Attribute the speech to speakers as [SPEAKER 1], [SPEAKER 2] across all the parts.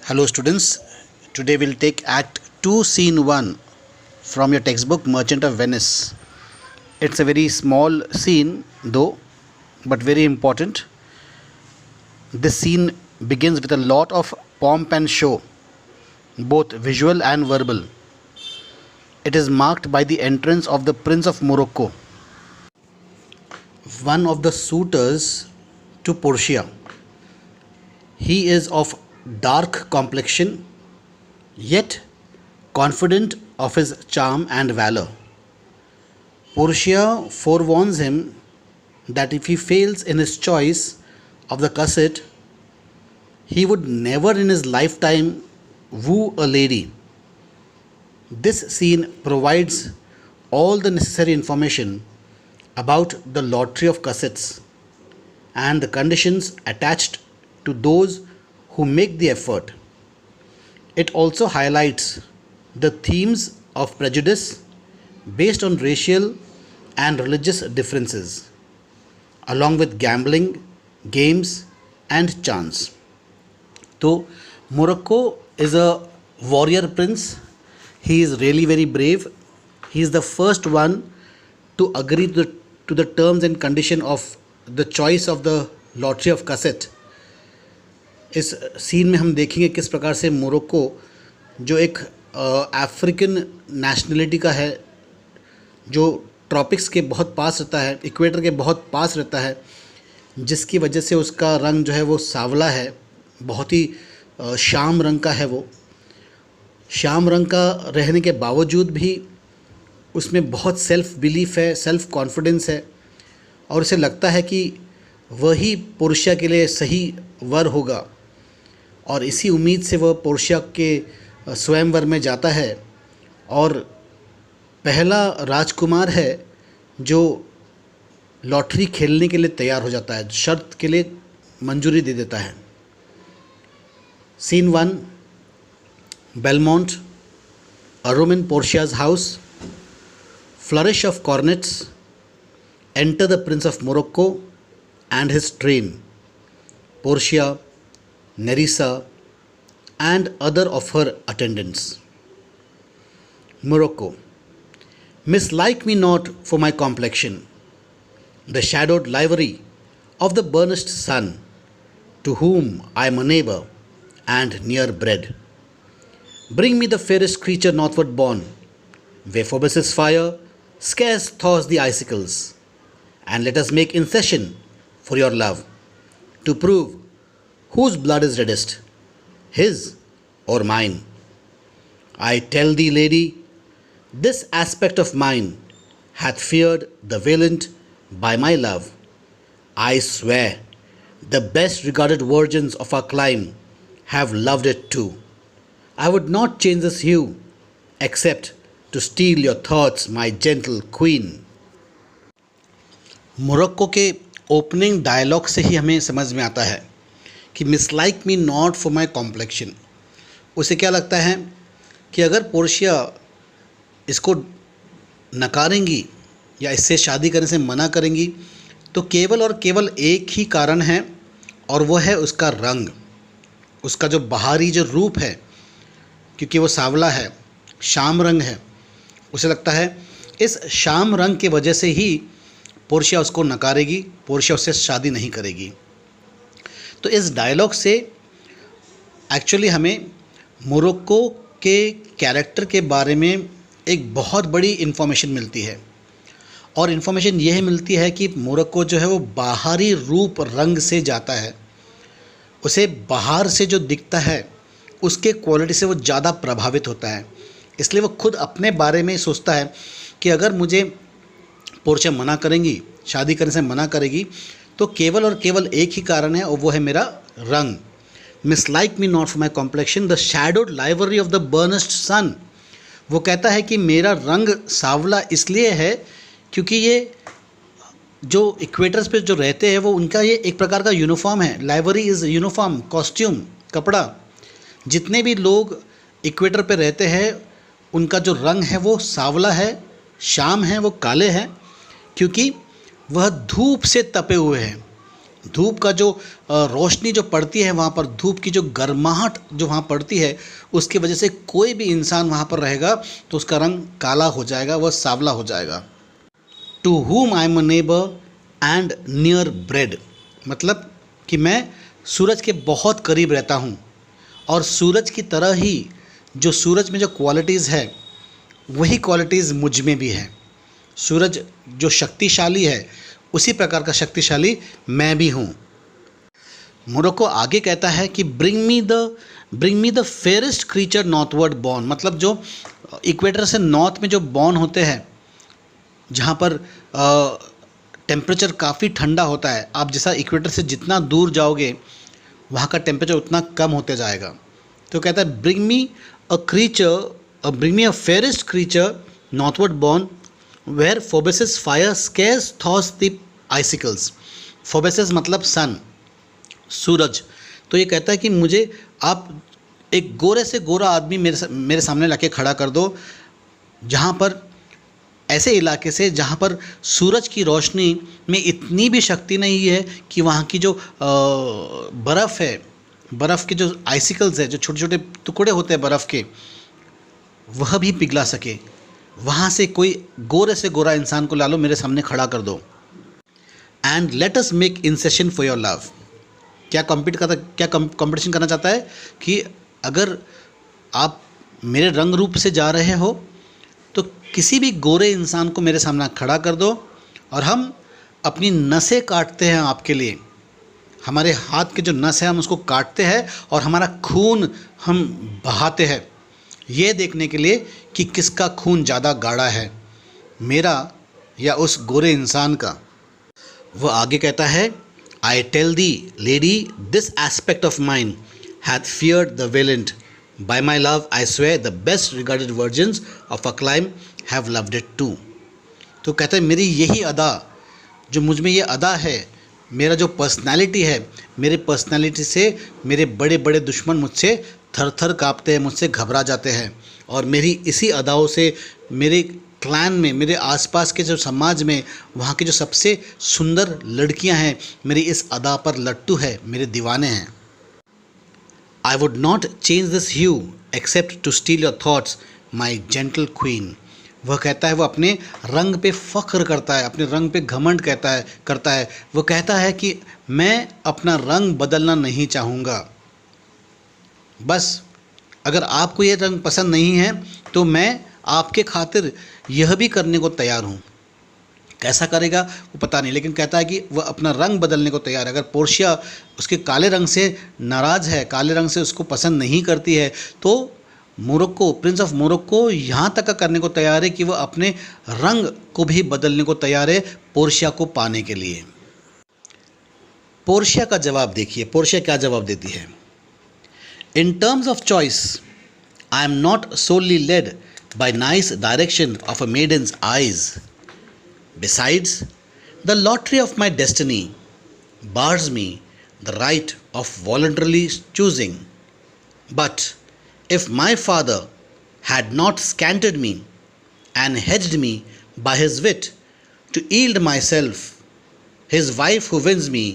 [SPEAKER 1] Hello students, today we'll take Act 2 Scene 1 from your textbook Merchant of Venice. It's a very small scene though, but very important. This scene begins with a lot of pomp and show, both visual and verbal. It is marked by the entrance of the Prince of Morocco, one of the suitors to Portia. He is of dark complexion, yet confident of his charm and valor. Portia forewarns him that if he fails in his choice of the cusset, he would never in his lifetime woo a lady. This scene provides all the necessary information about the lottery of cussets and the conditions attached to those who make the effort. It also highlights the themes of prejudice based on racial and religious differences, along with gambling, games, and chance. So, Morocco is a warrior prince. He is really very brave. He is the first one to agree to the terms and condition of the choice of the lottery of cassette. इस scene में हम देखेंगे किस प्रकार से Morocco जो एक African nationality का है, जो ट्रॉपिक्स के बहुत पास रहता है, इक्वेटर के बहुत पास रहता है, जिसकी वजह से उसका रंग जो है वो सांवला है, बहुत ही श्याम रंग का है। वो श्याम रंग का रहने के बावजूद भी उसमें बहुत सेल्फ़ बिलीफ है, सेल्फ़ कॉन्फिडेंस है और उसे लगता है कि वही पोर्शिया के लिए सही वर होगा और इसी उम्मीद से वह पोर्शिया के स्वयंवर में जाता है और पहला राजकुमार है जो लॉटरी खेलने के लिए तैयार हो जाता है, शर्त के लिए मंजूरी दे देता है। Scene 1, Belmont, a room in Portia's house, flourish of cornets, enter the Prince of Morocco and his train, Portia, Nerissa, and other of her attendants. Morocco. Mislike me not for my complexion, the shadowed livery of the burnished sun, to whom I am a neighbor and near bred. Bring me the fairest creature northward born, where Phoebus' fire scarce thaws the icicles, and let us make incession for your love, to prove whose blood is reddest, his or mine. I tell thee, lady, this aspect of mine hath feared the valiant by my love. I swear the best regarded virgins of our clime have loved it too. I would not change this hue, except to steal your thoughts, my gentle queen. Morocco के opening dialogue से ही हमें समझ में आता है कि mislike me not for my complexion. उसे क्या लगता है कि अगर पोर्शिया इसको नकारेंगी या इससे शादी करने से मना करेंगी तो केवल और केवल एक ही कारण है और वो है उसका रंग, उसका जो बाहरी जो रूप है, क्योंकि वो सांवला है, श्याम रंग है। उसे लगता है इस श्याम रंग की वजह से ही पोर्शिया उसको नकारेगी, पोर्शिया उससे शादी नहीं करेगी। तो इस डायलॉग से एक्चुअली हमें मोरक्को के कैरेक्टर के बारे में एक बहुत बड़ी इन्फॉर्मेशन मिलती है और इन्फॉर्मेशन यह मिलती है कि मोरक्को जो है वो बाहरी रूप रंग से जाता है, उसे बाहर से जो दिखता है उसके क्वालिटी से वो ज़्यादा प्रभावित होता है। इसलिए वो खुद अपने बारे में सोचता है कि अगर मुझे पोर्शिया मना करेंगी, शादी करने से मना करेगी, तो केवल और केवल एक ही कारण है और वो है मेरा रंग। Mislike me not for my complexion, the shadowed livery of the burnished sun. वो कहता है कि मेरा रंग सांवला इसलिए है क्योंकि ये जो इक्वेटर्स पे जो रहते हैं वो उनका ये एक प्रकार का यूनिफॉर्म है। लाइवरी इज़ यूनिफॉर्म, कॉस्ट्यूम, कपड़ा। जितने भी लोग इक्वेटर पे रहते हैं उनका जो रंग है वो सांवला है, श्याम है, वो काले हैं, क्योंकि वह धूप से तपे हुए हैं। धूप का जो रोशनी जो पड़ती है वहाँ पर, धूप की जो गर्माहट जो वहाँ पड़ती है, उसकी वजह से कोई भी इंसान वहाँ पर रहेगा तो उसका रंग काला हो जाएगा, वह सांवला हो जाएगा। To whom I am a neighbour and near bred, मतलब कि मैं सूरज के बहुत करीब रहता हूँ और सूरज की तरह ही जो सूरज में जो क्वालिटीज़ है वही क्वालिटीज़ मुझ में भी है। सूरज जो शक्तिशाली है उसी प्रकार का शक्तिशाली मैं भी हूँ। मोरक्को आगे कहता है कि bring me the fairest creature northward born, मतलब जो इक्वेटर से नॉर्थ में जो बॉर्न होते हैं जहाँ पर टेम्परेचर काफ़ी ठंडा होता है, आप जैसा इक्वेटर से जितना दूर जाओगे वहाँ का टेम्परेचर उतना कम होते जाएगा। तो कहता है bring me a fairest creature northward born where Phoebus's fire scarce thaws the icicles. Phoebus's मतलब सन, सूरज। तो ये कहता है कि मुझे आप एक गोरे से गोरा आदमी मेरे सामने लाके खड़ा कर दो, जहाँ पर ऐसे इलाके से जहाँ पर सूरज की रोशनी में इतनी भी शक्ति नहीं है कि वहाँ की जो बर्फ़ है, बर्फ़ के जो आइसिकल्स है, जो छोटे छोटे टुकड़े होते हैं बर्फ़ के, वह भी पिघला सके। वहाँ से कोई गोरे से गोरा इंसान को ला लो, मेरे सामने खड़ा कर दो। And let us make incision for your love. क्या कंपटीशन करना चाहता है कि अगर आप मेरे रंग रूप से जा रहे हो तो किसी भी गोरे इंसान को मेरे सामने खड़ा कर दो और हम अपनी नसें काटते हैं आपके लिए। हमारे हाथ के जो नस है हम उसको काटते हैं और हमारा खून हम बहाते हैं, ये देखने के लिए कि किसका खून ज़्यादा गाढ़ा है, मेरा या उस गोरे इंसान का। वो आगे कहता है, I tell the lady this aspect of mine hath feared the valiant, by my love I swear the best regarded virgins of a clime have loved it too. तो कहता है मेरी यही अदा, जो मुझ में ये अदा है, मेरा जो पर्सनालिटी है, मेरे पर्सनालिटी से मेरे बड़े बड़े दुश्मन मुझसे थर थर काँपते हैं, मुझसे घबरा जाते हैं। और मेरी इसी अदाओं से मेरे क्लैन में, मेरे आसपास के जो समाज में, वहाँ की जो सबसे सुंदर लड़कियाँ हैं मेरी इस अदा पर लट्टू है, मेरे दीवाने हैं। I would not change this hue except to steal your thoughts my gentle queen. वह कहता है, वो अपने रंग पे फ़ख्र करता है, अपने रंग पे घमंड करता है। वो कहता है कि मैं अपना रंग बदलना नहीं चाहूँगा, बस अगर आपको ये रंग पसंद नहीं है तो मैं आपके खातिर यह भी करने को तैयार हूँ। कैसा करेगा वो पता नहीं, लेकिन कहता है कि वह अपना रंग बदलने को तैयार है। अगर पोर्शिया उसके काले रंग से नाराज़ है, काले रंग से उसको पसंद नहीं करती है, तो मोरक्को, प्रिंस ऑफ मोरक्को यहाँ तक का करने को तैयार है कि वह अपने रंग को भी बदलने को तैयार है पोर्शिया को पाने के लिए। पोर्शिया का जवाब देखिए, पोर्शिया क्या जवाब देती है। In terms of choice, I am not solely led by nice direction of a maiden's eyes. Besides, the lottery of my destiny bars me the right of voluntarily choosing. But if my father had not scanted me and hedged me by his wit to yield myself, his wife who wins me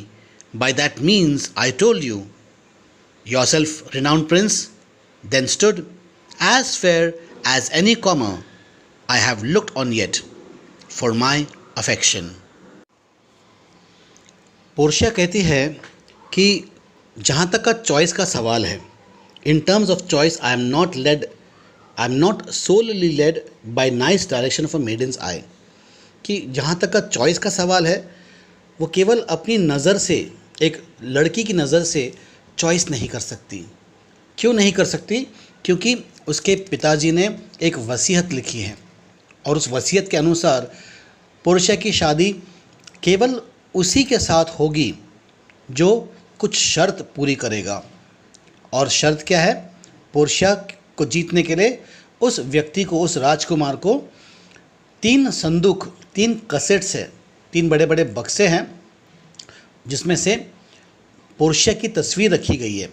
[SPEAKER 1] by that means, I told you, yourself, renowned prince, then stood as fair as any comer I have looked on yet for my affection. Portia कहती है कि जहाँ तक का choice का सवाल है, in terms of choice I am not solely led by nice direction of a maiden's eye. कि जहाँ तक का चॉइस का सवाल है वो केवल अपनी नज़र से, एक लड़की की नज़र से चॉइस नहीं कर सकती। क्यों नहीं कर सकती? क्योंकि उसके पिताजी ने एक वसीयत लिखी है और उस वसीयत के अनुसार पोर्शिया की शादी केवल उसी के साथ होगी जो कुछ शर्त पूरी करेगा। और शर्त क्या है? पोर्शिया को जीतने के लिए उस व्यक्ति को, उस राजकुमार को 3 संदूक, 3 कैसेट्स है, 3 बड़े बड़े बक्से हैं जिसमें से पोर्शिया की तस्वीर रखी गई है।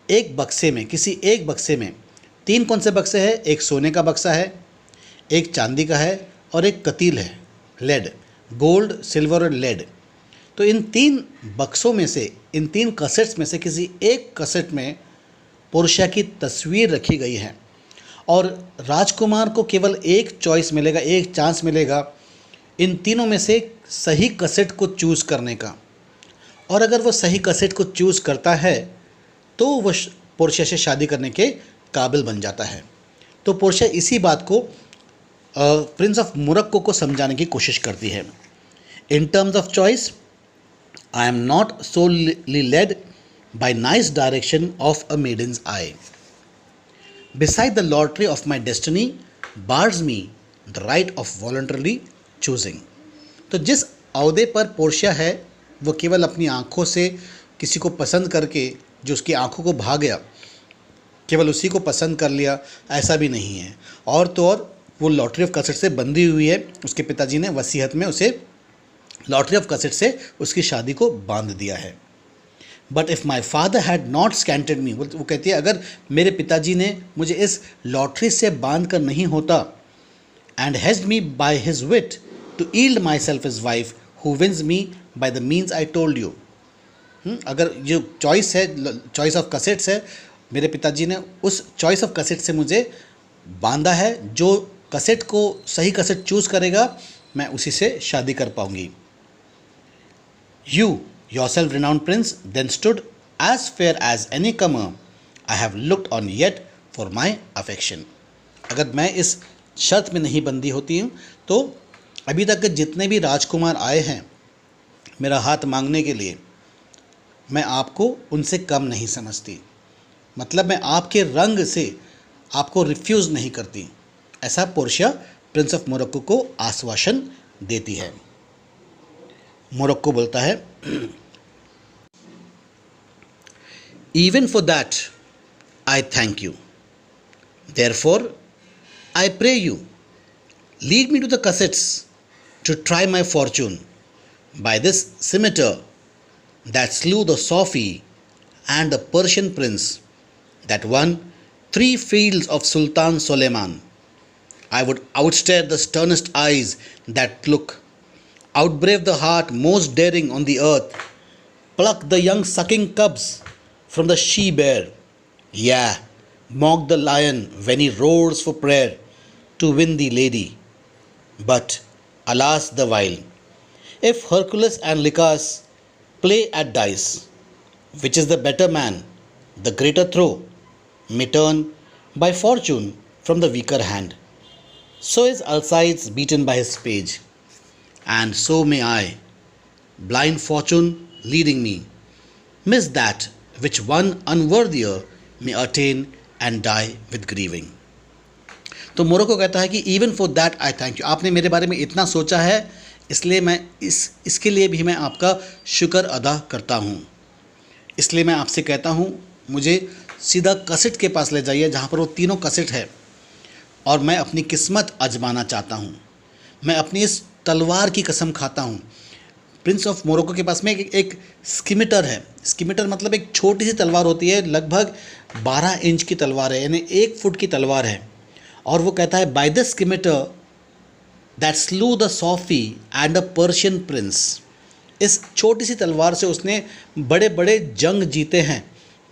[SPEAKER 1] एक बक्से में, किसी एक बक्से में 3 कौन से बक्से हैं? एक सोने का बक्सा है, एक चांदी का है और एक कतील है, लेड, गोल्ड, सिल्वर और लेड। तो इन 3 बक्सों में से, इन 3 कैसेट्स में से किसी एक कैसेट में पोर्शिया की तस्वीर रखी गई है और राजकुमार को केवल एक चॉइस मिलेगा, एक चांस मिलेगा इन तीनों में से सही कैसेट को चूज़ करने का। और अगर वो सही कैसेट को चूज़ करता है तो वो पोर्शिया से शादी करने के काबिल बन जाता है। तो पोर्शिया इसी बात को प्रिंस ऑफ मोरक्को को समझाने की कोशिश करती है। In terms of choice, I am not solely led by nice direction of a maiden's eye. Beside the lottery of my destiny bars me the right of voluntarily choosing. तो जिस अहदे पर Portia है वो केवल अपनी आँखों से किसी को पसंद करके, जो उसकी आँखों को भा गया, केवल उसी को पसंद कर लिया, ऐसा भी नहीं है। और तो और वो लॉटरी ऑफ कैसेट से बंधी हुई है। उसके पिताजी ने वसीयत में उसे लॉटरी ऑफ कैसेट से उसकी शादी को बांध दिया है। But if my father had not scanted me, वो कहती है अगर मेरे पिताजी ने मुझे इस लॉटरी से बांध कर नहीं होता, and hedged me by his wit to yield myself his wife who wins me by the means I told you. अगर जो चॉइस है, चॉइस ऑफ कैसेट्स है, मेरे पिताजी ने उस चॉइस ऑफ कैसेट से मुझे बांधा है। जो कैसेट को सही कैसेट चूज़ करेगा मैं उसी से शादी कर पाऊँगी। You yourself renowned prince then stood as fair as any comer I have looked on yet for my affection. अगर मैं इस शर्त में नहीं बंधी होती हूँ तो अभी तक के जितने भी राजकुमार आए हैं मेरा हाथ मांगने के लिए, मैं आपको उनसे कम नहीं समझती। मतलब मैं आपके रंग से आपको रिफ्यूज़ नहीं करती। ऐसा पोर्शिया प्रिंस ऑफ मोरक्को को आश्वासन देती है। मोरक्को बोलता है, Even for that, I thank you. Therefore, I pray you, lead me to the cassettes to try my fortune by this scimitar that slew the Sophie and the Persian prince that won 3 fields of Sultan Suleiman. I would outstare the sternest eyes that look, outbrave the heart most daring on the earth, pluck the young sucking cubs from the she-bear, yeah, mock the lion when he roars for prayer to win the lady. But alas the while, if Hercules and Lycas play at dice, which is the better man, the greater throw may turn by fortune from the weaker hand. So is Alcides beaten by his page, and so may I, blind fortune leading me, miss that which one unworthier may attain and die with grieving. तो Morocco कहता है कि even for that I thank you, आपने मेरे बारे में इतना सोचा है इसलिए मैं इसके लिए भी मैं आपका शुक्र अदा करता हूँ। इसलिए मैं आपसे कहता हूँ मुझे सीधा कैसेट के पास ले जाइए जहाँ पर वो तीनों कैसेट है और मैं अपनी किस्मत आजमाना चाहता हूँ। मैं अपनी इस तलवार की कसम खाता हूँ। प्रिंस ऑफ मोरक्को के पास में एक स्किमिटर है। स्किमिटर मतलब एक छोटी सी तलवार होती है, लगभग 12 इंच की तलवार है, यानी 1 फुट की तलवार है। और वो कहता है by the scimitar that slew the Sophy and the Persian prince. इस छोटी सी तलवार से उसने बड़े बड़े जंग जीते हैं,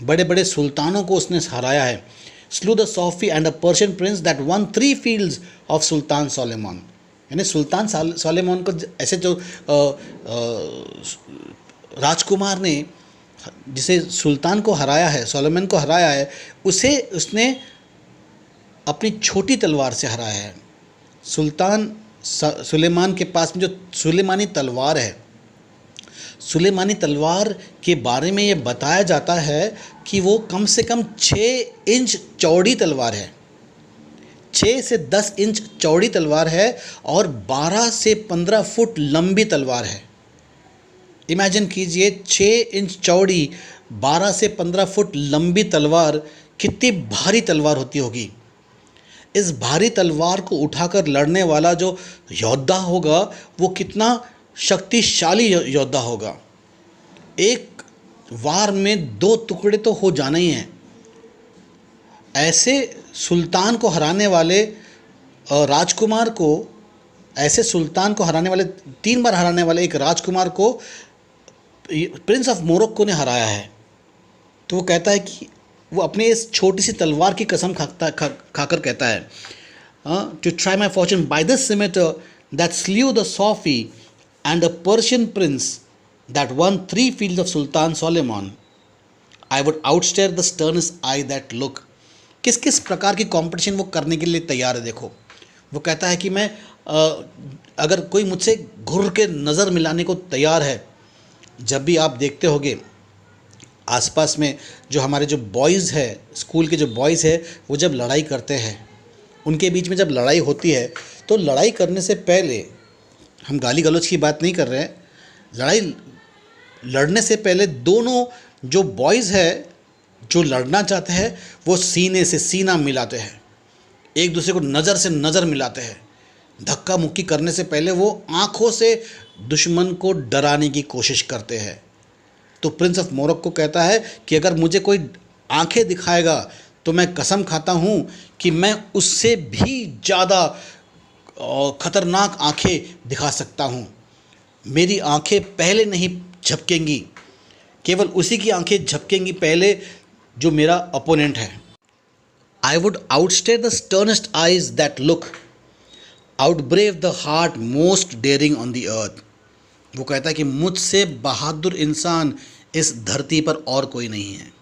[SPEAKER 1] बड़े बड़े सुल्तानों को उसने हराया है। Slew the Sophy and the Persian prince that won 3 fields of Sultan Solyman. यानी सुल्तान सोलेमान को ऐसे जो राजकुमार ने जिसे सुल्तान को हराया है, सोलेमान को हराया है, उसे उसने अपनी छोटी तलवार से हराया है। सुल्तान सुलेमान के पास में जो सुलेमानी तलवार है, सुलेमानी तलवार के बारे में ये बताया जाता है कि वो कम से कम 6 इंच चौड़ी तलवार है, 6 से 10 इंच चौड़ी तलवार है और 12 से 15 फुट लंबी तलवार है। इमेजिन कीजिए 6 इंच चौड़ी 12 से 15 फुट लंबी तलवार कितनी भारी तलवार होती होगी। इस भारी तलवार को उठाकर लड़ने वाला जो योद्धा होगा वो कितना शक्तिशाली योद्धा होगा। एक वार में 2 टुकड़े तो हो जाना ही हैं। ऐसे सुल्तान को हराने वाले राजकुमार को, ऐसे सुल्तान को हराने वाले 3 बार हराने वाले एक राजकुमार को प्रिंस ऑफ मोरक्को ने हराया है, तो वो कहता है कि वो अपने इस छोटी सी तलवार की कसम खाकर कहता है, to try my fortune by this scimitar that slew the Sophy and the Persian prince that won 3 field of Sultan Solyman, I would outstare the sternest eye that look. किस किस प्रकार की कंपटीशन वो करने के लिए तैयार है। देखो, वो कहता है कि मैं अगर कोई मुझसे घुर के नज़र मिलाने को तैयार है। जब भी आप देखते होगे आसपास में जो हमारे जो बॉयज़ है, स्कूल के जो बॉयज़ है, वो जब लड़ाई करते हैं, उनके बीच में जब लड़ाई होती है, तो लड़ाई करने से पहले, हम गाली गलौज की बात नहीं कर रहे हैं, लड़ाई लड़ने से पहले दोनों जो बॉयज़ है जो लड़ना चाहते हैं, वो सीने से सीना मिलाते हैं, एक दूसरे को नज़र से नज़र मिलाते हैं। धक्का मुक्की करने से पहले वो आँखों से दुश्मन को डराने की कोशिश करते हैं। तो प्रिंस ऑफ मोरक्को कहता है कि अगर मुझे कोई आंखें दिखाएगा तो मैं कसम खाता हूँ कि मैं उससे भी ज़्यादा ख़तरनाक आंखें दिखा सकता हूँ। मेरी आंखें पहले नहीं झपकेंगी, केवल उसी की आंखें झपकेंगी पहले जो मेरा अपोनेंट है। I would outstare the sternest eyes that look, outbrave the heart most daring on the earth. वो कहता है कि मुझसे बहादुर इंसान इस धरती पर और कोई नहीं है।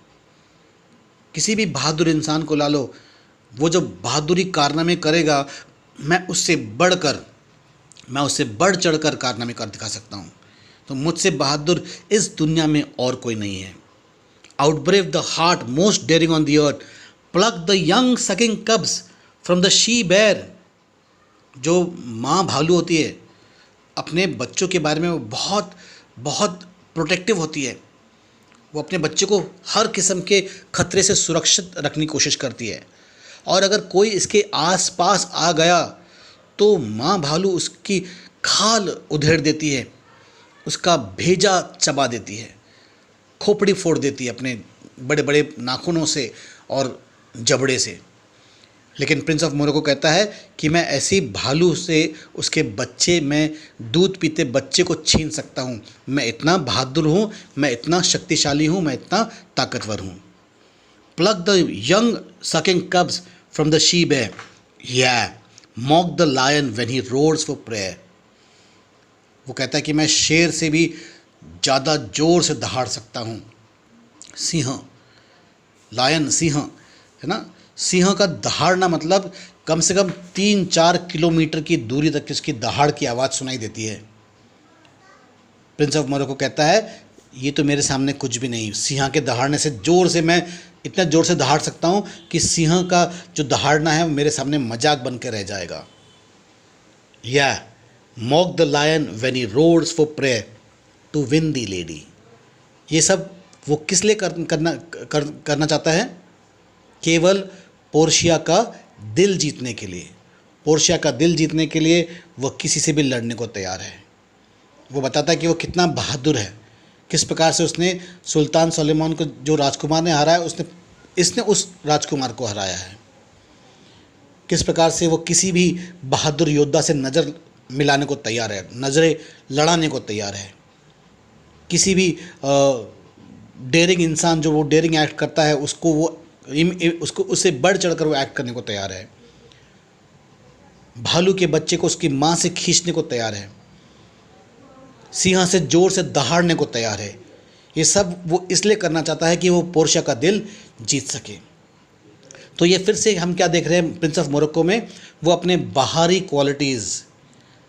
[SPEAKER 1] किसी भी बहादुर इंसान को ला लो, वो जो बहादुरी कारनामे करेगा, मैं उससे बढ़ चढ़ कर कारनामे कर दिखा सकता हूँ। तो मुझसे बहादुर इस दुनिया में और कोई नहीं है। Outbrave the heart most daring on the earth, pluck the young sucking cubs from the she bear. जो माँ भालू होती है, अपने बच्चों के बारे में वो बहुत बहुत प्रोटेक्टिव होती है। वो अपने बच्चे को हर किस्म के खतरे से सुरक्षित रखने की कोशिश करती है, और अगर कोई इसके आस पास आ गया तो माँ भालू उसकी खाल उधेड़ देती है, उसका भेजा चबा देती है, खोपड़ी फोड़ देती है अपने बड़े बड़े नाखूनों से और जबड़े से। लेकिन प्रिंस ऑफ मोरक्को कहता है कि मैं ऐसी भालू से उसके बच्चे, मैं दूध पीते बच्चे को छीन सकता हूँ। मैं इतना बहादुर हूँ, मैं इतना शक्तिशाली हूँ, मैं इतना ताकतवर हूँ। Pluck the young sucking cubs from the she bear, yea mock the lion when he roars for prayer. वो कहता है कि मैं शेर से भी ज़्यादा जोर से दहाड़ सकता हूँ। सिंह, लायन सिंह है ना, सिंह का दहाड़ना मतलब कम से कम 3-4 किलोमीटर की दूरी तक उसकी दहाड़ की आवाज़ सुनाई देती है। प्रिंस ऑफ मोरक्को कहता है ये तो मेरे सामने कुछ भी नहीं, सिंह के दहाड़ने से जोर से मैं इतना जोर से दहाड़ सकता हूँ कि सिंह का जो दहाड़ना है मेरे सामने मजाक बन के रह जाएगा। या mock the lion when he roars for prayer to win the lady. ये सब वो किस लिए करना चाहता है? केवल पोर्शिया का दिल जीतने के लिए। पोर्शिया का दिल जीतने के लिए वह किसी से भी लड़ने को तैयार है। वो बताता है कि वो कितना बहादुर है, किस प्रकार से उसने सुल्तान सुलेमान को, जो राजकुमार ने हराया, इसने उस राजकुमार को हराया है। किस प्रकार से वो किसी भी बहादुर योद्धा से नज़र मिलाने को तैयार है, नज़रें लड़ाने को तैयार है। किसी भी डेयरिंग इंसान जो वो डेयरिंग एक्ट करता है उसको उससे बढ़ चढ़कर वो एक्ट करने को तैयार है। भालू के बच्चे को उसकी माँ से खींचने को तैयार है, सिंह से जोर से दहाड़ने को तैयार है। ये सब वो इसलिए करना चाहता है कि वो पोर्शिया का दिल जीत सके। तो ये फिर से हम क्या देख रहे हैं प्रिंस ऑफ मोरक्को में, वो अपने बाहरी क्वालिटीज़,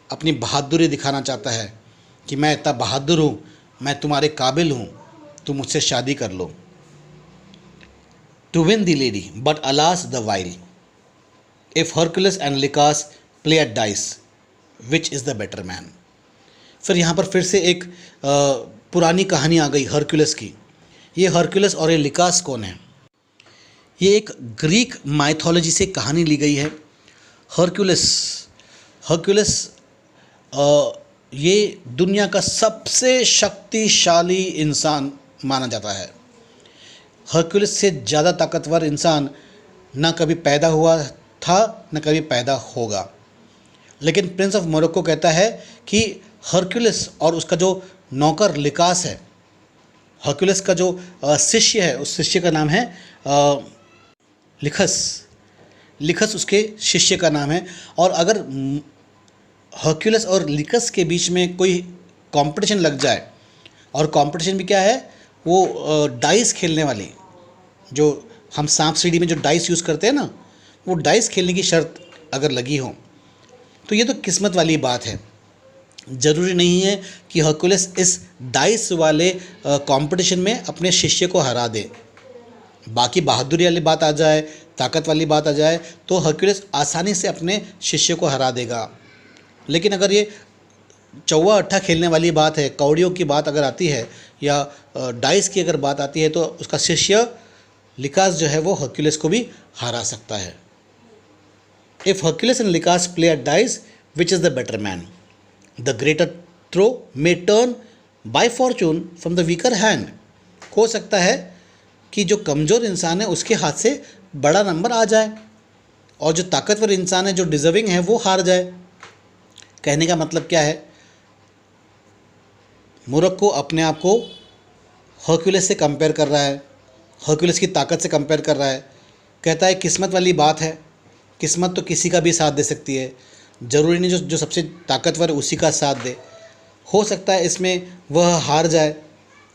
[SPEAKER 1] अपनी बहादुरी दिखाना चाहता है कि मैं इतना बहादुर हूँ, मैं तुम्हारे काबिल हूँ, तुम मुझसे शादी कर लो। To win the lady but alas the while, if Hercules and Lichas play at dice which is the better man. फिर यहाँ पर फिर से एक पुरानी कहानी आ गई हरकुलस की। ये हरकुलस और ये लिकास कौन है? ये एक ग्रीक माइथोलॉजी से कहानी ली गई है। हरकुलस ये दुनिया का सबसे शक्तिशाली इंसान माना जाता है। हरकुलस से ज़्यादा ताकतवर इंसान ना कभी पैदा हुआ था, न कभी पैदा होगा। लेकिन प्रिंस ऑफ मोरक्को कहता है कि हरकुलस और उसका जो नौकर लिकास है, हर्कुलस का जो शिष्य है, उस शिष्य का नाम है लिखस। लिखस उसके शिष्य का नाम है। और अगर हर्कुलस और लिकस के बीच में कोई कंपटीशन लग जाए, और कंपटीशन भी क्या है, वो डाइस खेलने वाली, जो हम सांप सीढ़ी में जो डाइस यूज़ करते हैं ना, वो डाइस खेलने की शर्त अगर लगी हो, तो ये तो किस्मत वाली बात है। ज़रूरी नहीं है कि हर्कुलस इस डाइस वाले कंपटीशन में अपने शिष्य को हरा दे। बाकी बहादुरी वाली बात आ जाए, ताकत वाली बात आ जाए, तो हर्कुलस आसानी से अपने शिष्य को हरा देगा। लेकिन अगर ये चौवा अट्ठा खेलने वाली बात है, कौड़ियों की बात अगर आती है, या डाइस की अगर बात आती है, तो उसका शिष्य लिकास जो है वो हर्कुलस को भी हरा सकता है। If Hercules and Lichas play at dice, which is the better man? The greater throw may turn by fortune from the weaker hand. हो सकता है कि जो कमज़ोर इंसान है उसके हाथ से बड़ा नंबर आ जाए, और जो ताकतवर इंसान है, जो डिज़र्विंग है, वो हार जाए। कहने का मतलब क्या है? मोरक्को अपने आप को हर्कुलस से कंपेयर कर रहा है, हर्कुलस की ताकत से कंपेयर कर रहा है। कहता है किस्मत वाली बात है, किस्मत तो किसी का भी साथ दे सकती है, ज़रूरी नहीं जो सबसे ताकतवर है उसी का साथ दे। हो सकता है इसमें वह हार जाए,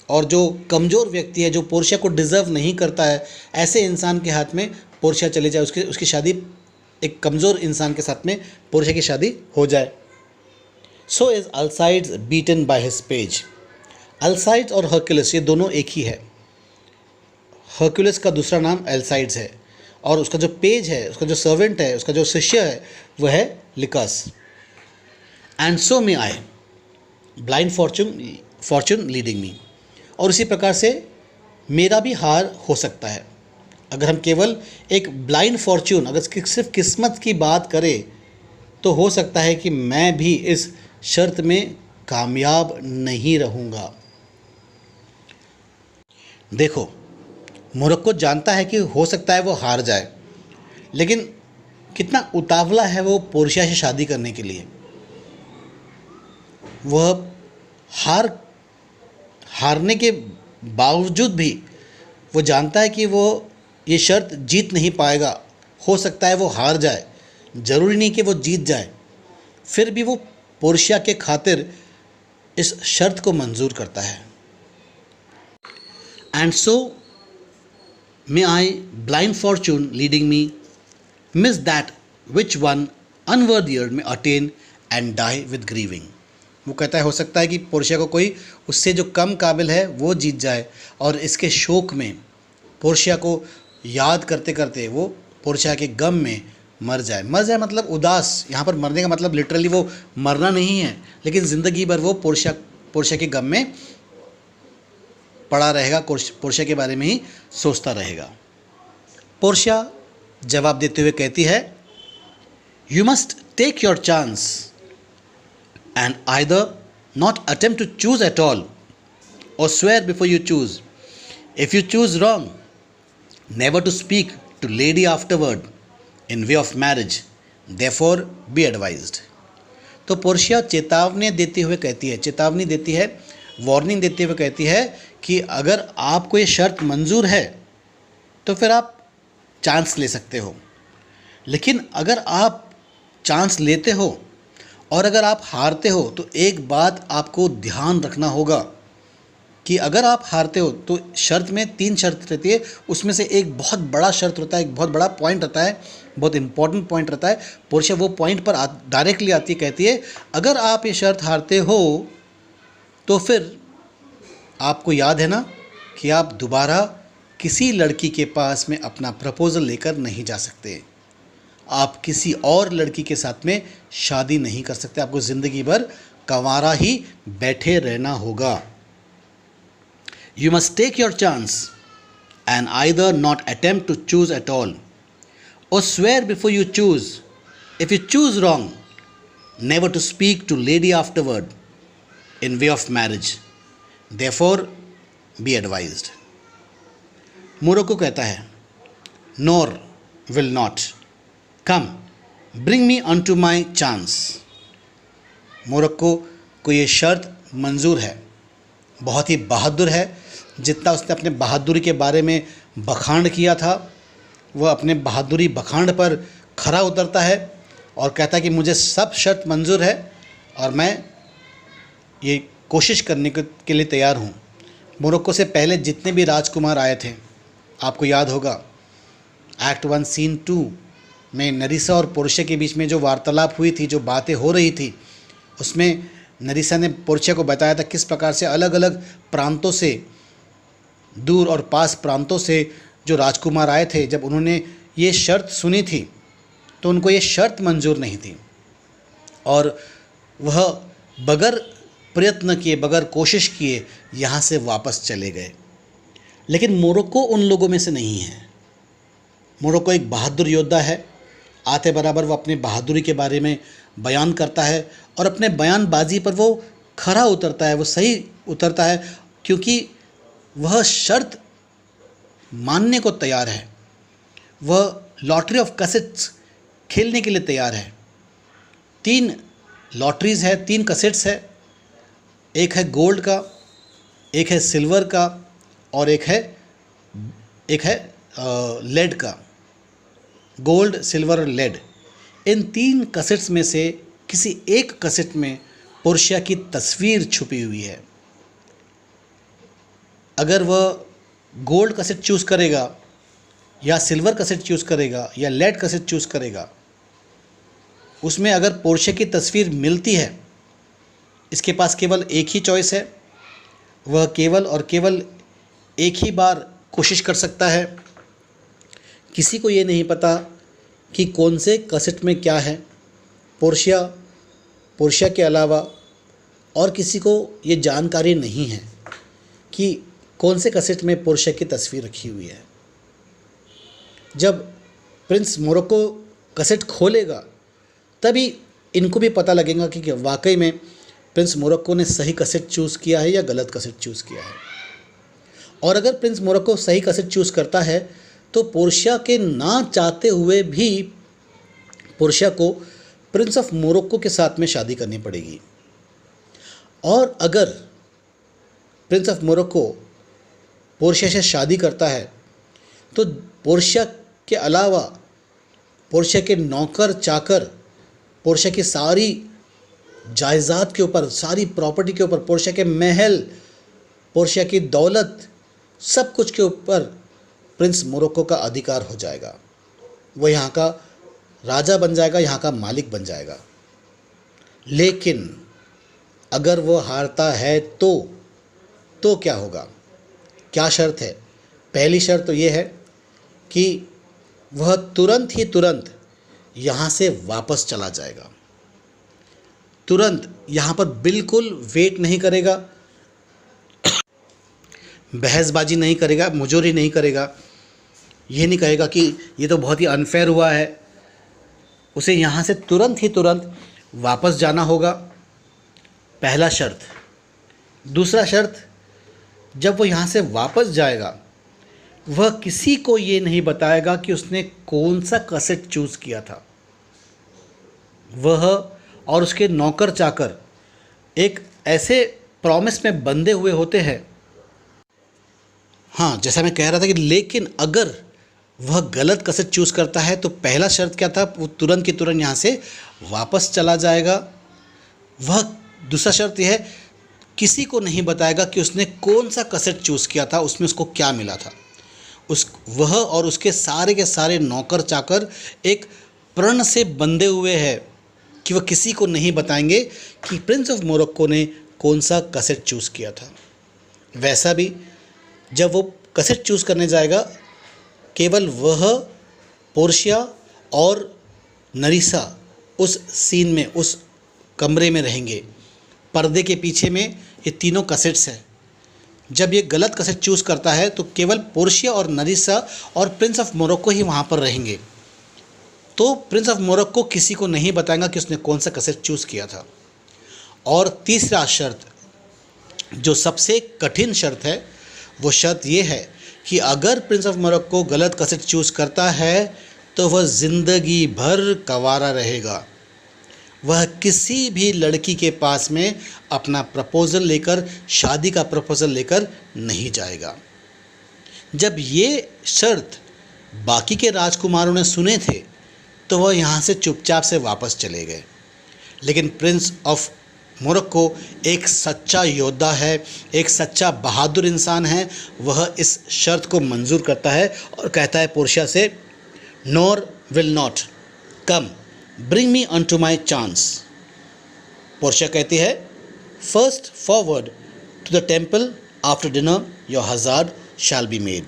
[SPEAKER 1] और जो कमज़ोर व्यक्ति है, जो पोर्शिया को डिज़र्व नहीं करता है, ऐसे इंसान के हाथ में पोर्शिया चले जाए, उसकी शादी एक कमज़ोर इंसान के साथ में पोर्शिया की शादी हो जाए। So is Alcides beaten by his page. Alcides और हर्कुलस ये दोनों एक ही है। हर्कुलस का दूसरा नाम अल्साइड्स है, और उसका जो पेज है, उसका जो सर्वेंट है, उसका जो शिष्य है, वह है Lichas. And so may I blind fortune leading me. और इसी प्रकार से मेरा भी हार हो सकता है। अगर हम केवल एक ब्लाइंड फॉर्चून, अगर सिर्फ किस्मत की बात करें, तो हो सकता है कि मैं भी इस शर्त में कामयाब नहीं रहूँगा। देखो, मोरक्को जानता है कि हो सकता है वो हार जाए, लेकिन कितना उतावला है वो पोर्शिया से शादी करने के लिए। वह हारने के बावजूद भी वो जानता है कि वो ये शर्त जीत नहीं पाएगा, हो सकता है वो हार जाए, ज़रूरी नहीं कि वो जीत जाए। फिर भी वो पोर्शिया के खातिर इस शर्त को मंजूर करता है। And so may I blind fortune leading me miss that which one unworthier may attain and die with grieving. वो कहता है हो सकता है कि पोर्शिया को कोई उससे जो कम काबिल है वो जीत जाए, और इसके शोक में, पोर्शिया को याद करते करते वो पोर्शिया के गम में मर जाए। मर जाए मतलब उदास, यहाँ पर मरने का मतलब लिटरली वो मरना नहीं है, लेकिन ज़िंदगी भर वो पोर्शिया के गम में पड़ा रहेगा, पोर्शिया के बारे में ही सोचता रहेगा। पोर्शिया जवाब देते हुए कहती है, you must take your chance and either not attempt to choose at all or swear before you choose. If you choose wrong, never to speak to lady afterward in way of marriage. Therefore be advised. तो Portia चेतावनी देती है, warning देते हुए कहती है कि अगर आपको ये शर्त मंजूर है तो फिर आप चांस ले सकते हो, लेकिन अगर आप चांस लेते हो और अगर आप हारते हो, तो एक बात आपको ध्यान रखना होगा कि अगर आप हारते हो तो शर्त में 3 शर्त रहती है, उसमें से एक बहुत बड़ा शर्त होता है, एक बहुत बड़ा पॉइंट रहता है, बहुत इंपॉर्टेंट पॉइंट रहता है। पोर्शिया वो पॉइंट पर डायरेक्टली आती है, कहती है अगर आप ये शर्त हारते हो तो फिर आपको याद है ना कि आप दोबारा किसी लड़की के पास में अपना प्रपोज़ल लेकर नहीं जा सकते, आप किसी और लड़की के साथ में शादी नहीं कर सकते, आपको ज़िंदगी भर कंवारा ही बैठे रहना होगा। You must take your chance and either not attempt to choose at all or swear before you choose. If you choose wrong, never to speak to lady afterward in way of marriage. Therefore be advised. Morocco कहता है, nor will not come bring me on to my chance. Morocco को ये शर्त मंजूर है, बहुत ही बहादुर है, जितना उसने अपने बहादुरी के बारे में बखान किया था, वह अपने बहादुरी बखान पर खरा उतरता है और कहता है कि मुझे सब शर्त मंजूर है और मैं ये कोशिश करने के लिए तैयार हूँ। मोरक्को से पहले जितने भी राजकुमार आए थे, आपको याद होगा एक्ट 1 सीन 2 में नरीसा और पोर्शिया के बीच में जो वार्तालाप हुई थी, जो बातें हो रही थी, उसमें नरीसा ने पोर्शिया को बताया था किस प्रकार से अलग अलग प्रांतों से, दूर और पास प्रांतों से जो राजकुमार आए थे, जब उन्होंने ये शर्त सुनी थी तो उनको ये शर्त मंजूर नहीं थी और वह बगैर प्रयत्न किए, बगैर कोशिश किए यहाँ से वापस चले गए। लेकिन मोरक्को उन लोगों में से नहीं है। मोरक्को एक बहादुर योद्धा है। आते बराबर वो अपनी बहादुरी के बारे में बयान करता है और अपने बयानबाजी पर वो खरा उतरता है, वो सही उतरता है, क्योंकि वह शर्त मानने को तैयार है। वह लॉटरी ऑफ कैसेट्स खेलने के लिए तैयार है। 3 लॉटरीज़ है, 3 कैसेट्स है। एक है गोल्ड का, एक है सिल्वर का और एक है लेड का। गोल्ड, सिल्वर और लेड, इन 3 कैसेट्स में से किसी एक कैसेट में पोर्शिया की तस्वीर छुपी हुई है। अगर वह गोल्ड कैसेट चूज़ करेगा या सिल्वर कैसेट चूज़ करेगा या लेड कैसेट चूज़ करेगा, उसमें अगर पोर्शिया की तस्वीर मिलती है, इसके पास केवल एक ही चॉइस है। वह केवल और केवल एक ही बार कोशिश कर सकता है। किसी को ये नहीं पता कि कौन से कैसेट में क्या है। पोर्शिया के अलावा और किसी को ये जानकारी नहीं है कि कौन से कैसेट में पोर्शिया की तस्वीर रखी हुई है। जब प्रिंस मोरक्को कैसेट खोलेगा तभी इनको भी पता लगेगा कि वाकई में प्रिंस मोरक्को ने सही कैसेट चूज़ किया है या गलत कैसेट चूज़ किया है। और अगर प्रिंस मोरक्को सही कैसेट चूज़ करता है तो पोर्शिया के ना चाहते हुए भी पोर्शिया को प्रिंस ऑफ मोरक्को के साथ में शादी करनी पड़ेगी। और अगर प्रिंस ऑफ मोरक्को पोर्शिया से शादी करता है तो पोर्शिया के अलावा पोर्शिया के नौकर चाकर, पोर्शिया की सारी जायदाद के ऊपर, सारी प्रॉपर्टी के ऊपर, पोर्शिया के महल, पोर्शिया की दौलत, सब कुछ के ऊपर प्रिंस मोरक्को का अधिकार हो जाएगा। वो यहाँ का राजा बन जाएगा, यहाँ का मालिक बन जाएगा। लेकिन अगर वो हारता है तो क्या होगा? क्या शर्त है? पहली शर्त तो ये है कि वह तुरंत यहाँ से वापस चला जाएगा। तुरंत यहाँ पर बिल्कुल वेट नहीं करेगा, बहसबाजी नहीं करेगा, मुजोरी नहीं करेगा, ये नहीं कहेगा कि ये तो बहुत ही अनफेयर हुआ है। उसे यहाँ से तुरंत वापस जाना होगा, पहला शर्त। दूसरा शर्त, जब वो यहाँ से वापस जाएगा वह किसी को ये नहीं बताएगा कि उसने कौन सा कैसेट चूज़ किया था। वह और उसके नौकर चाकर एक ऐसे प्रॉमिस में बंधे हुए होते हैं। हाँ, जैसा मैं कह रहा था कि लेकिन अगर वह गलत कैसेट चूज़ करता है तो पहला शर्त क्या था? वो तुरंत की तुरंत यहाँ से वापस चला जाएगा। वह दूसरा शर्त यह है, किसी को नहीं बताएगा कि उसने कौन सा कैसेट चूज़ किया था, उसमें उसको क्या मिला था। वह और उसके सारे के सारे नौकर चाकर एक प्रण से बंधे हुए हैं कि वह किसी को नहीं बताएंगे कि प्रिंस ऑफ मोरक्को ने कौन सा कैसेट चूज़ किया था। वैसा भी जब वो कैसेट चूज़ करने जाएगा, केवल वह, पोर्शिया और नरीसा उस सीन में, उस कमरे में रहेंगे। पर्दे के पीछे में ये तीनों कैसेट्स हैं। जब ये गलत कैसेट चूज़ करता है तो केवल पोर्शिया और नरीसा और प्रिंस ऑफ मोरक्को ही वहाँ पर रहेंगे। तो प्रिंस ऑफ मोरक्को किसी को नहीं बताएगा कि उसने कौन सा कैसेट चूज़ किया था। और तीसरा शर्त, जो सबसे कठिन शर्त है, वो शर्त ये है कि अगर प्रिंस ऑफ मोरक्को गलत कैसेट चूज़ करता है तो वह ज़िंदगी भर कंवारा रहेगा। वह किसी भी लड़की के पास में अपना प्रपोज़ल लेकर, शादी का प्रपोज़ल लेकर नहीं जाएगा। जब ये शर्त बाकी के राजकुमारों ने सुने थे तो वह यहाँ से चुपचाप से वापस चले गए। लेकिन प्रिंस ऑफ मोरक्को एक सच्चा योद्धा है, एक सच्चा बहादुर इंसान है। वह इस शर्त को मंजूर करता है और कहता है पोर्शिया से, nor will not come bring me unto my chance. Portia कहती है, first forward to the temple after dinner your hazard shall be made.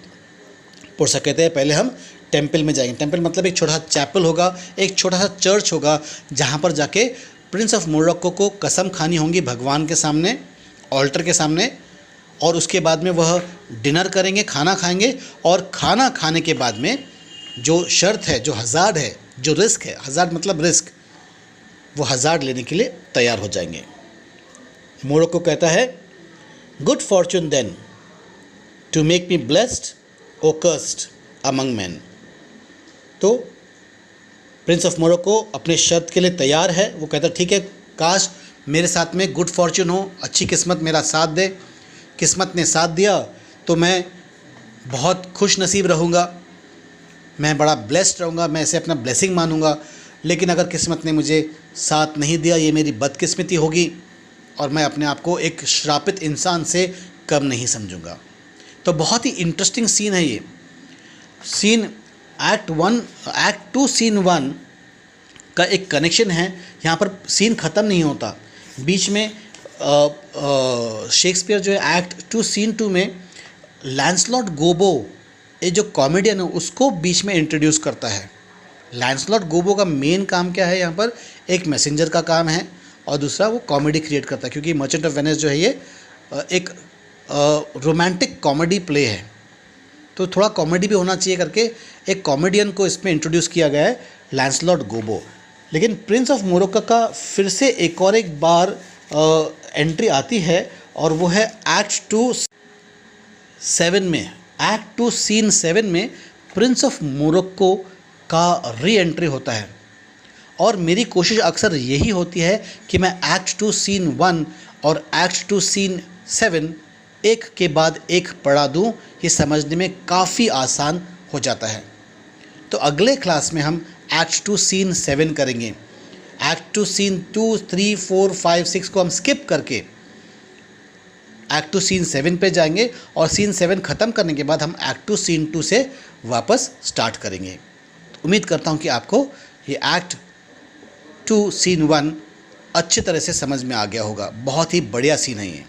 [SPEAKER 1] Portia कहते हैं पहले हम टेम्पल में जाएंगे। टेम्पल मतलब एक छोटा सा चैपल होगा, एक छोटा सा चर्च होगा, जहाँ पर जाके प्रिंस ऑफ मोरक्को को कसम खानी होंगी भगवान के सामने, ऑल्टर के सामने, और उसके बाद में वह डिनर करेंगे, खाना खाएंगे, और खाना खाने के बाद में जो शर्त है, जो हज़ार्ड है, जो रिस्क है, हज़ार्ड मतलब रिस्क, वो हज़ार्ड लेने के लिए तैयार हो जाएंगे। मोरक्को कहता है, good fortune then to make me blessed o cursed among man. तो प्रिंस ऑफ मोरक्को अपने शर्त के लिए तैयार है। वो कहता है ठीक है, काश मेरे साथ में गुड फॉर्चून हो, अच्छी किस्मत मेरा साथ दे। किस्मत ने साथ दिया तो मैं बहुत खुश नसीब रहूँगा, मैं बड़ा ब्लेस्ड रहूँगा, मैं इसे अपना ब्लेसिंग मानूँगा। लेकिन अगर किस्मत ने मुझे साथ नहीं दिया, ये मेरी बदकिस्मती होगी और मैं अपने आप को एक श्रापित इंसान से कम नहीं समझूँगा। तो बहुत ही इंटरेस्टिंग सीन है ये सीन। एक्ट 2 सीन 1 का एक कनेक्शन है। यहाँ पर सीन ख़त्म नहीं होता, बीच में शेक्सपियर जो है एक्ट 2 सीन 2 में लैंसलॉट गोबो, ये जो कॉमेडियन है, उसको बीच में इंट्रोड्यूस करता है। लैंसलॉट गोबो का मेन काम क्या है यहाँ पर? एक मैसेंजर का काम है और दूसरा वो कॉमेडी क्रिएट करता है, क्योंकि मर्चेंट ऑफ वेनिस जो है ये एक रोमांटिक कॉमेडी प्ले है, तो थोड़ा कॉमेडी भी होना चाहिए करके एक कॉमेडियन को इसमें इंट्रोड्यूस किया गया है, लैंसलॉट गोबो। लेकिन प्रिंस ऑफ मोरक्को का फिर से एक बार एंट्री आती है और वो है एक्ट 2 सीन 7 में प्रिंस ऑफ मोरक्को का री एंट्री होता है। और मेरी कोशिश अक्सर यही होती है कि मैं एक्ट 2 सीन 1 और एक्ट 2 सीन 7 एक के बाद एक पढ़ा दूँ, ये समझने में काफ़ी आसान हो जाता है। तो अगले क्लास में हम एक्ट 2 सीन 7 करेंगे। एक्ट 2 सीन 2, 3, 4, 5, 6 को हम स्किप करके एक्ट 2 सीन 7 पे जाएंगे और सीन 7 ख़त्म करने के बाद हम एक्ट 2 सीन 2 से वापस स्टार्ट करेंगे। उम्मीद करता हूँ कि आपको ये एक्ट 2 सीन 1 अच्छी तरह से समझ में आ गया होगा। बहुत ही बढ़िया सीन है ये।